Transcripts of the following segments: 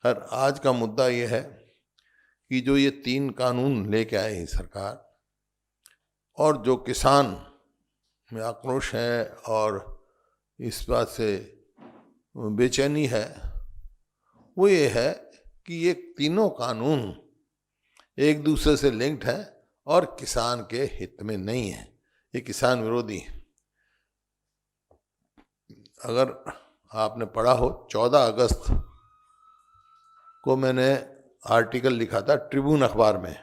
खैर, आज का मुद्दा ये है कि जो ये 3 कानून लेके आई है सरकार, और जो किसान में आक्रोश है और इस बात से बेचैनी है, वो ये है कि ये तीनों कानून एक दूसरे से लिंक्ड है और किसान के हित में नहीं है। ये किसान विरोधी है। अगर आपने पढ़ा हो, 14 अगस्त को मैंने आर्टिकल लिखा था ट्रिब्यून अखबार में,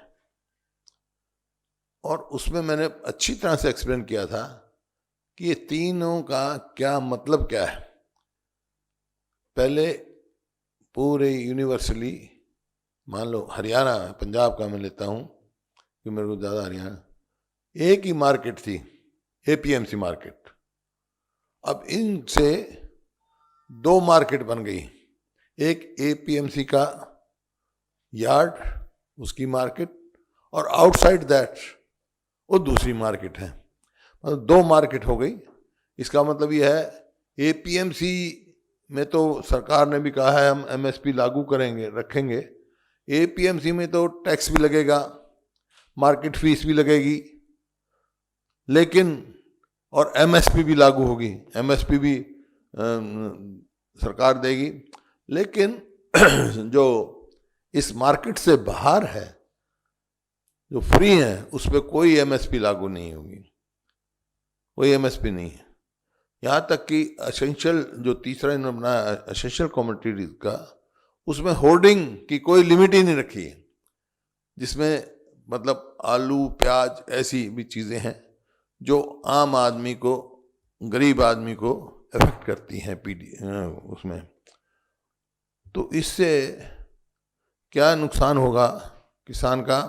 और उसमें मैंने अच्छी तरह से एक्सप्लेन किया था कि ये तीनों का क्या मतलब क्या है। पहले पूरे यूनिवर्सली, मान लो हरियाणा, पंजाब का मैं लेता हूँ कि मेरे को ज़्यादा हरियाणा, एक ही मार्केट थी, एपीएमसी मार्केट। अब इनसे 2 मार्केट बन गई। एक एपीएमसी का यार्ड, उसकी मार्केट, और आउटसाइड दैट वो दूसरी मार्केट है। मतलब 2 मार्केट हो गई। इसका मतलब ये है, एपीएमसी में तो सरकार ने भी कहा है हम एमएसपी लागू करेंगे, रखेंगे। एपीएमसी में तो टैक्स भी लगेगा, मार्केट फीस भी लगेगी, लेकिन और एमएसपी भी लागू होगी, एमएसपी भी सरकार देगी। लेकिन जो इस मार्केट से बाहर है, जो फ्री है, उस पर कोई एमएसपी लागू नहीं होगी, कोई एमएसपी नहीं है। यहाँ तक कि एसेंशियल, जो तीसरा इन्होंने बनाया एसेंशियल कमोडिटीज का, उसमें होर्डिंग की कोई लिमिट ही नहीं रखी है, जिसमें मतलब आलू, प्याज, ऐसी भी चीज़ें हैं जो आम आदमी को, गरीब आदमी को अफेक्ट करती हैं उसमें। तो इससे क्या नुकसान होगा किसान का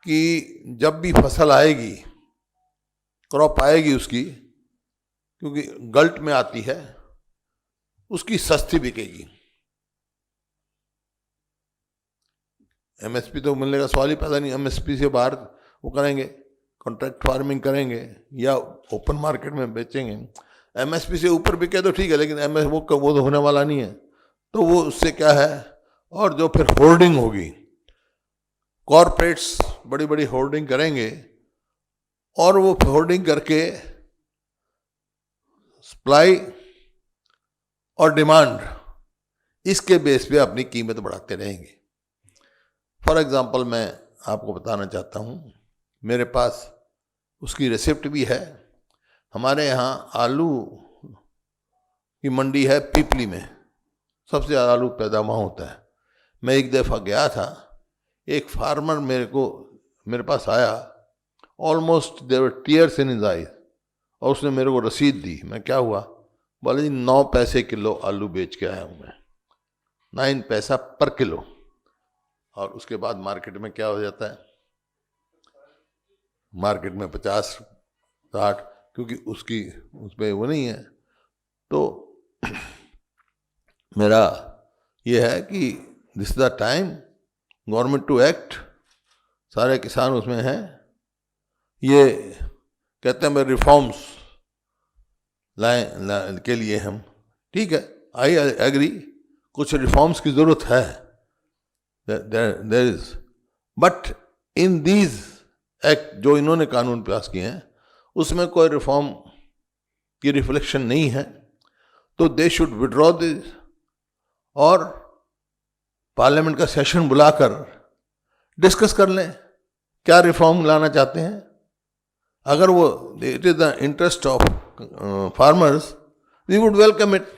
कि जब भी फसल आएगी, क्रॉप आएगी उसकी, क्योंकि गल्ट में आती है, उसकी सस्ती बिकेगी। एमएसपी तो मिलने का सवाल ही पैदा नहीं। एमएसपी से बाहर वो करेंगे, कॉन्ट्रैक्ट फार्मिंग करेंगे या ओपन मार्केट में बेचेंगे। एमएसपी से ऊपर बिके तो ठीक है, लेकिन एमएस वो तो होने वाला नहीं है। तो वो उससे क्या है, और जो फिर होर्डिंग होगी, कॉरपोरेट्स बड़ी बड़ी होर्डिंग करेंगे, और वो होर्डिंग करके सप्लाई और डिमांड, इसके बेस पे अपनी कीमत बढ़ाते रहेंगे। फॉर एग्जांपल मैं आपको बताना चाहता हूँ, मेरे पास उसकी रेसिप्ट भी है। हमारे यहाँ आलू की मंडी है पीपली में, सबसे ज़्यादा आलू पैदा वहाँ होता है। मैं एक दफ़ा गया था, एक फार्मर मेरे पास आया, almost there were tears in his eyes, और उसने मेरे को रसीद दी। मैं क्या हुआ, बोले जी 9 पैसे किलो आलू बेच के आया हूँ मैं, 9 पैसा पर किलो। और उसके बाद मार्केट में क्या हो जाता है, मार्केट में 50-60, क्योंकि उसमें वो नहीं है। तो मेरा ये है कि this is the time government to act. सारे किसान उसमें हैं, ये कहते हैं मैं रिफॉर्म्स लाए के लिए हम, ठीक है, आई एग्री, कुछ रिफॉर्म्स की जरूरत है, there is, but in these act जो इन्होंने कानून पास किए हैं, उसमें कोई रिफॉर्म की रिफ्लेक्शन नहीं है। तो दे शुड विड्रॉ दिस, और पार्लियामेंट का सेशन बुलाकर डिस्कस कर लें क्या रिफॉर्म लाना चाहते हैं। अगर वो it is the interest of farmers, we would welcome it.